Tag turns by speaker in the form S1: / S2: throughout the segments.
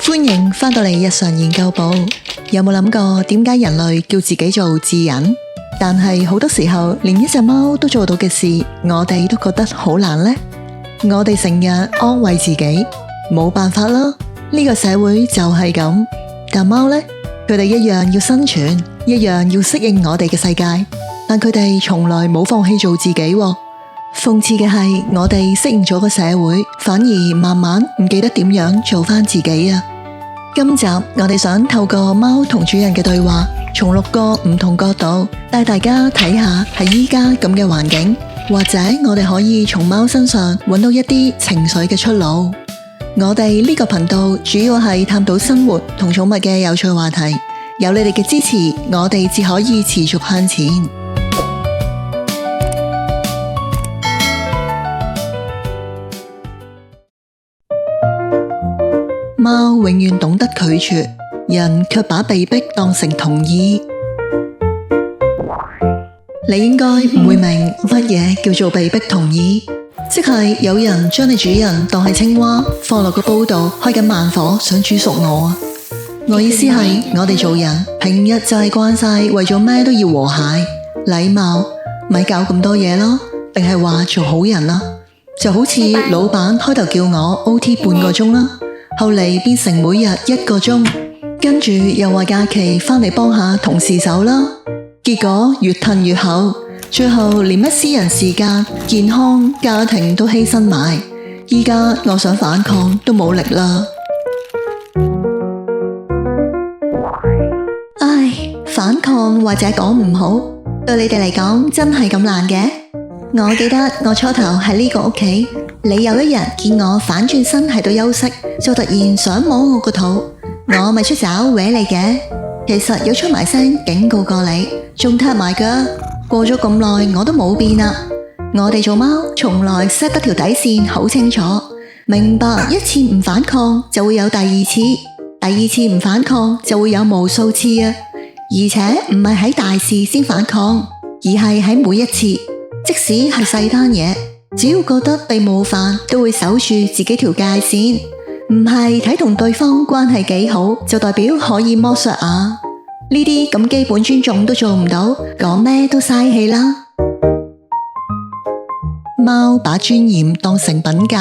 S1: 歡迎返到嚟日常研究部。有冇諗過點解人類叫自己做智人？但係好多時候連一隻貓都做到嘅事，我哋都覺得好難呢。我哋成日安慰自己，冇辦法啦，呢個社會就係咁。但貓呢，佢哋一樣要生存，一樣要適應我哋嘅世界，但佢哋從來冇放棄做自己。諷刺嘅係，我哋適應咗個社會，反而慢慢唔記得點樣做返自己啊！今集我哋想透過貓同主人嘅對話，從6個唔同角度帶大家睇下喺依家咁嘅環境，或者我哋可以從貓身上揾到一啲情緒嘅出路。我哋呢個頻道主要係探討生活同寵物嘅有趣話題，有你哋嘅支持，我哋至可以持續向前。貓永遠懂得拒絕，人卻把被逼當成同意。你應該唔會明乜嘢叫做被逼同意，即係有人將你主人當係青蛙，放落個煲度開緊慢火，想煮熟我啊！我意思係，我哋做人平日就係慣晒為咗咩都要和諧、禮貌，咪搞咁多嘢咯？定係話做好人啊？就好似老闆開頭叫我 OT 半個鐘啦。後嚟變成每日1個鐘，跟住又話假期返嚟幫下同事手啦，結果越褪越後，最後連乜私人時間、健康、家庭都犧牲埋，依家我想反抗都冇力啦。唉，反抗或者講唔好，對你哋嚟講真係咁難嘅。我記得我初頭喺呢個屋企，你有一日見我反轉身喺度休息，就突然想摸我個肚，我咪出爪搲你嘅。其實有出埋聲警告過你，仲踢埋腳。過咗咁耐我都冇變啦。我哋做貓從來 set 得條底線好清楚，明白一次唔反抗就會有第二次，第二次唔反抗就會有無數次啊！而且唔係喺大事先反抗，而係喺每一次，即使係細單嘢，只要覺得被冒犯，都會守住自己條界線，唔係睇同對方關係幾好，就代表可以剝削啊！呢啲咁基本尊重都做唔到，講咩都嘥氣啦。貓把尊嚴當成品格，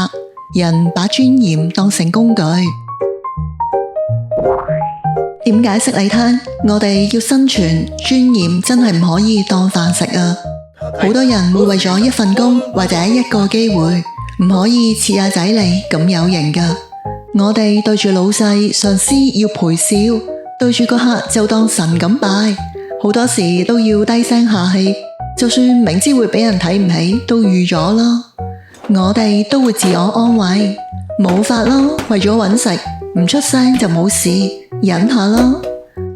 S1: 人把尊嚴當成工具。點解釋你聽？我哋要生存，尊嚴真係唔可以當飯食啊！好多人會為咗一份工或者一個機會，唔可以似阿仔你咁有型噶。我哋對住老細、上司要陪笑，對住個客就當神咁拜，好多時都要低聲下氣，就算明知會俾人睇唔起，都預咗啦。我哋都會自我安慰，冇法咯，為咗搵食，唔出聲就冇事，忍下咯。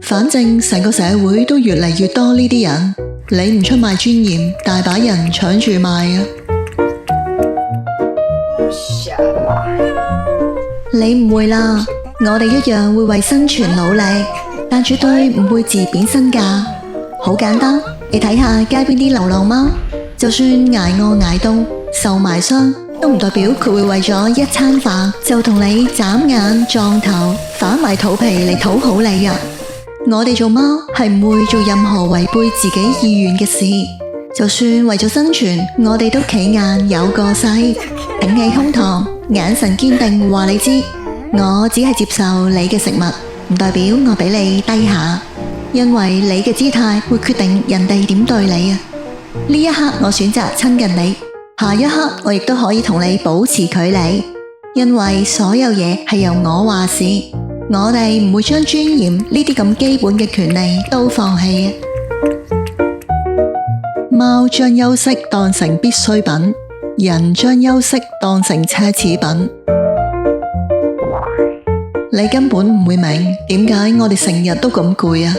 S1: 反正成個社會都越嚟越多呢啲人。你唔出賣尊嚴，大把人搶住賣啊！你唔會啦，我哋一樣會為生存努力，但絕對唔會自貶身價。好簡單，你睇下街邊啲流浪貓，就算挨餓挨凍、受埋傷，都唔代表佢會為咗一餐飯就同你眨眼撞頭、反埋肚皮嚟討好你啊！我哋做貓係唔會做任何違背自己意願嘅事，就算為咗生存，我哋都企硬有個勢，挺起胸膛，眼神堅定話你知，我只係接受你嘅食物，唔代表我比你低下，因為你嘅姿態會決定人哋點對你啊！呢一刻我選擇親近你，下一刻我亦都可以同你保持距離，因為所有嘢係由我話事。我哋唔會將尊嚴呢啲咁基本嘅權利都放棄。貓將休息當成必需品，人將休息當成奢侈品。你根本唔會明點解我哋成日都咁攰啊！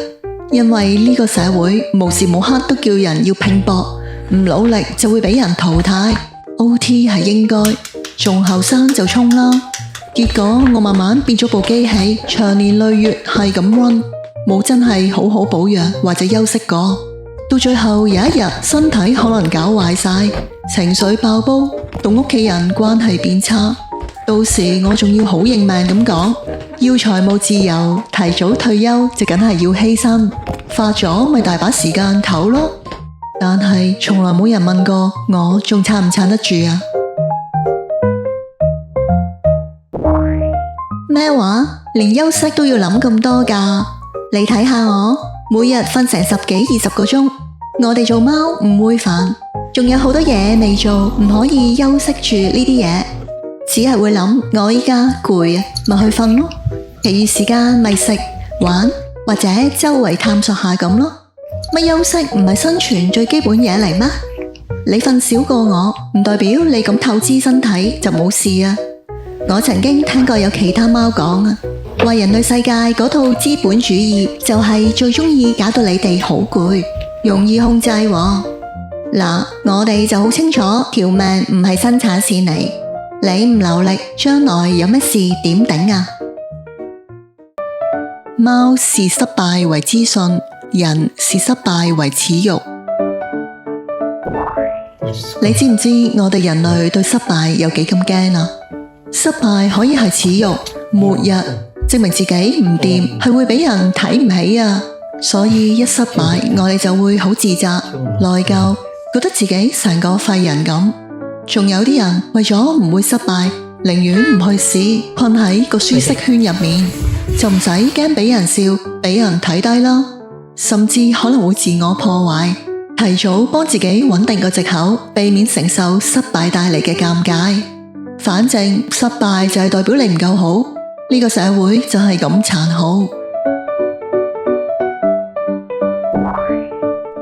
S1: 因為呢個社會無時無刻都叫人要拼搏，唔努力就會俾人淘汰。OT 係應該，仲後生就衝啦！結果我慢慢變咗部機器，長年累月係咁 run， 冇真係好好保養或者休息過，到最後有一日身體可能搞壞晒，情緒爆煲，同屋企人關係變差，到時我仲要好認命咁講，要財務自由，提早退休就梗係要犧牲，發咗咪大把時間唞咯。但係從來冇人問過我仲撐唔撐得住啊？咩話？連休息都要諗咁多㗎？你睇下我，每日瞓成10幾20個鐘。我哋做貓唔會煩，仲有好多嘢未做，唔可以休息住呢啲嘢，只係會諗我依家攰啊，咪去瞓咯。其餘時間咪食玩或者周圍探索下咁咯。乜休息唔係生存最基本嘢嚟咩？你瞓少過我，唔代表你咁透支身體就冇事啊。我曾經聽過有其他貓講啊，話人類世界嗰套資本主義就係最中意搞到你哋好攰，容易控制喎。嗱，我哋就好清楚條命唔係生產線嚟，你唔留力，將來有咩事點頂啊？貓視失敗為資訊，人視失敗為恥辱。你知唔知我哋人類對失敗有幾咁驚啊？失敗可以係恥辱、末日，證明自己唔掂，係會俾人睇唔起啊！所以一失敗，我哋就會好自責、內疚，覺得自己成個廢人咁。仲有啲人為咗唔會失敗，寧願唔去試，困喺個舒適圈入面，就唔使驚俾人笑、俾人睇低啦。甚至可能會自我破壞，提早幫自己穩定個藉口，避免承受失敗帶嚟嘅尷尬。反正失敗就係代表你唔夠好，呢個社會就係咁殘酷。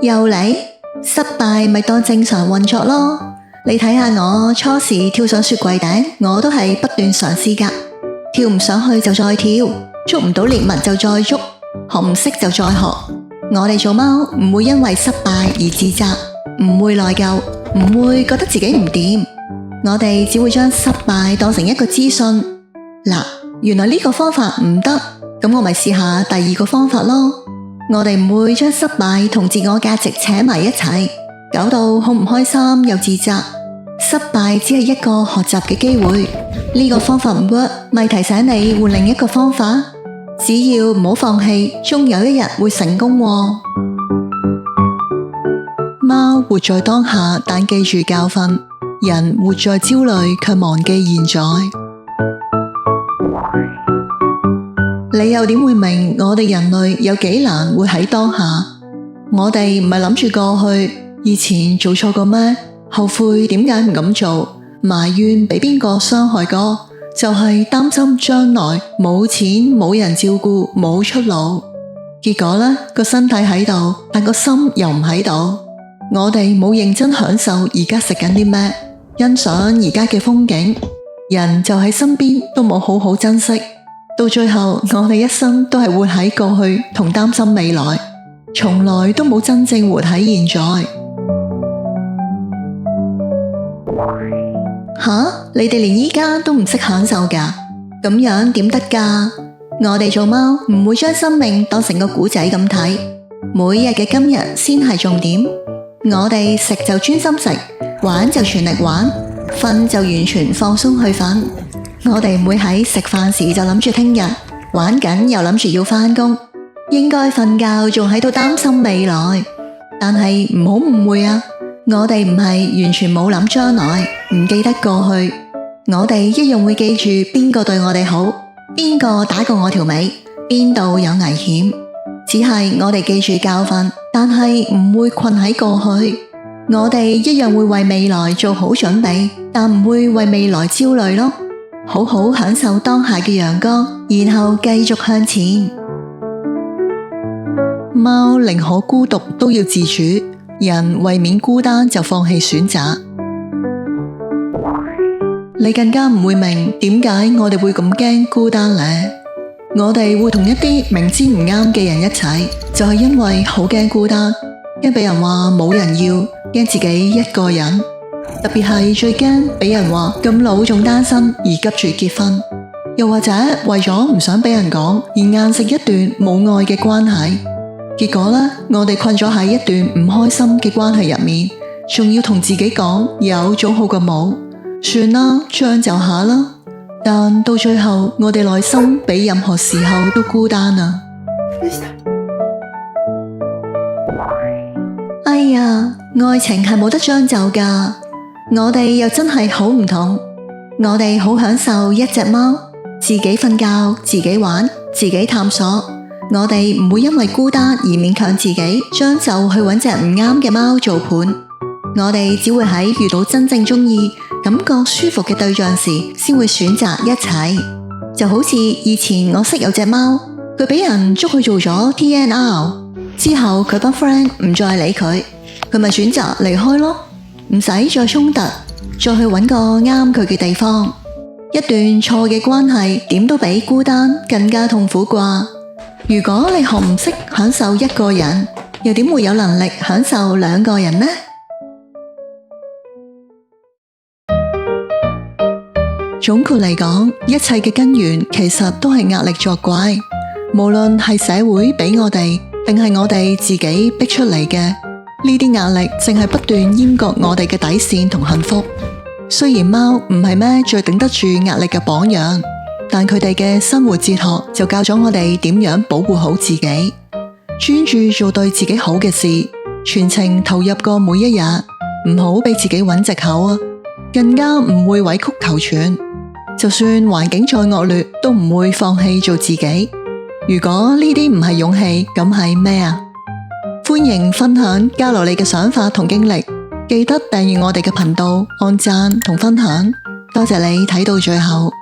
S1: 又嚟，失敗咪當正常運作咯。你睇下我初時跳上雪櫃頂，我都係不斷嘗試㗎，跳唔上去就再跳，捉唔到獵物就再捉，學唔識就再學。我哋做貓唔會因為失敗而自責，唔會內疚，唔會覺得自己唔掂。我哋只會將失敗當成一個資訊。嗱，原來呢個方法唔得，咁我咪試下第二個方法咯。我哋唔會將失敗同自我價值扯埋一齊，搞到好唔開心又自責。失敗只係一個學習嘅機會，呢個方法唔 work，咪提醒你換另一個方法。只要唔好放棄，終有一日會成功喎。貓活在當下，但記住教訓。人活在焦慮，卻忘記現在。你又點會明我哋人類有幾難活喺當下？我哋唔係諗住過去，以前做錯過咩？後悔點解唔咁做？埋怨俾邊個傷害過？就係擔心將來冇錢、冇人照顧、冇出路。結果呢，個身體喺度，但個心又唔喺度。我哋冇認真享受而家食緊啲咩？欣賞而家嘅風景，人就喺身邊都冇好好珍惜，到最後我哋一生都係活喺過去同擔心未來，從來都冇真正活喺現在。吓，你哋連依家都唔識享受㗎？咁樣點得㗎？我哋做貓唔會將生命當成個古仔咁睇，每日嘅今日先係重點。我哋食就專心食，玩就全力玩，瞓就完全放鬆去瞓。我哋唔會喺食飯時就諗住聽日，玩緊又諗住要返工，應該瞓覺仲喺度擔心未來。但係唔好誤會啊，我哋唔係完全冇諗將來，唔記得過去。我哋一樣會記住邊個對我哋好，邊個打過我條尾，邊度有危險。只係我哋記住教訓，但係唔會困喺過去。我哋一樣會為未來做好準備，但唔會為未來焦慮咯。好好享受當下嘅陽光，然後繼續向前。貓寧可孤獨都要自處，人為免孤單就放棄選擇。你更加唔會明點解我哋會咁驚孤單呢？我哋會同一啲明知唔啱嘅人一齊，就係因為好驚孤單，驚俾人話冇人要，驚自己一個人。特別係最驚俾人話咁老仲單身而急住結婚，又或者為咗唔想俾人講而硬食一段冇愛嘅關係。結果呢，我哋困咗喺一段唔開心嘅關係入面，仲要同自己講有總好過冇，算啦，將就下啦。但到最後，我哋內心比任何時候都孤單啊！哎呀，愛情係冇得將就㗎，我哋又真係好唔同。我哋好享受一隻貓，自己瞓覺，自己玩，自己探索。我哋唔會因為孤單而勉強自己，將就去揾隻唔啱嘅貓做伴。我哋只會喺遇到真正鍾意、感覺舒服嘅對象時，先會選擇一齊。就好似以前我識有隻貓，佢俾人捉去做咗 TNR， 之後佢班 friend 唔再理佢，佢咪選擇離開咯，唔使再衝突，再去揾個啱佢嘅地方。一段錯嘅關係，點都比孤單更加痛苦啩。如果你學唔識享受一個人，又點會有能力享受兩個人呢？總括嚟講，一切嘅根源其實都係壓力作怪，無論係社會俾我哋，定係我哋自己逼出嚟嘅，呢啲壓力淨係不斷閹割我哋嘅底線同幸福。雖然貓唔係咩最頂得住壓力嘅榜樣，但佢哋嘅生活哲學就教咗我哋點樣保護好自己，專注做對自己好嘅事，全程投入過每一日，唔好俾自己揾藉口啊，更加唔會委曲求全。就算環境再惡劣，都唔會放棄做自己。如果呢啲唔係勇氣，咁係咩啊？歡迎分享交流你嘅想法同經歷，記得訂閱我哋嘅頻道，按讚同分享。多謝你睇到最後。